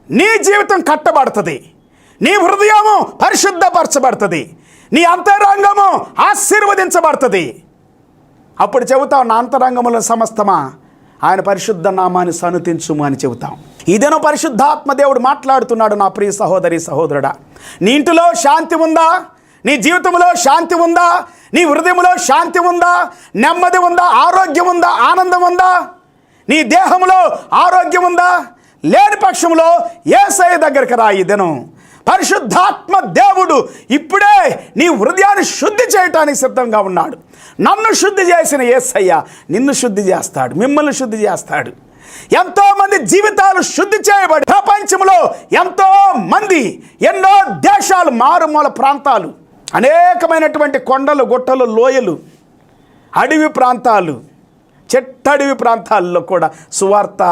నీ జీవితం కట్టబడుతుంది, నీ హృదయము పరిశుద్ధపరచబడుతుంది, నీ అంతరంగము ఆశీర్వదించబడుతుంది. అప్పుడు చెబుతావు, నా అంతరంగముల సమస్తమా ఆయన పరిశుద్ధ నామాన్ని సనుతించుము అని చెబుతాం. ఇదేనో పరిశుద్ధాత్మ దేవుడు మాట్లాడుతున్నాడు. నా ప్రియ సహోదరి సహోదరుడా, నీ ఇంటిలో శాంతి ఉందా? నీ జీవితంలో శాంతి ఉందా? నీ హృదయంలో శాంతి ఉందా? నెమ్మది ఉందా? ఆరోగ్యం ఉందా? ఆనందం ఉందా? నీ దేహంలో ఆరోగ్యం ఉందా? లేని పక్షంలో యేసయ్య దగ్గరికి రా. ఈ దినం పరిశుద్ధాత్మ దేవుడు ఇప్పుడే నీ హృదయాన్ని శుద్ధి చేయటానికి సిద్ధంగా ఉన్నాడు. నన్ను శుద్ధి చేసిన యేసయ్య నిన్ను శుద్ధి చేస్తాడు, మిమ్మల్ని శుద్ధి చేస్తాడు. ఎంతోమంది జీవితాలు శుద్ధి చేయబడి ప్రపంచంలో ఎంతోమంది, ఎన్నో దేశాలు, మారుమూల ప్రాంతాలు, అనేకమైనటువంటి కొండలు, గుట్టలు, లోయలు, అడవి ప్రాంతాలు, చెట్టడవి ప్రాంతాల్లో కూడా సువార్త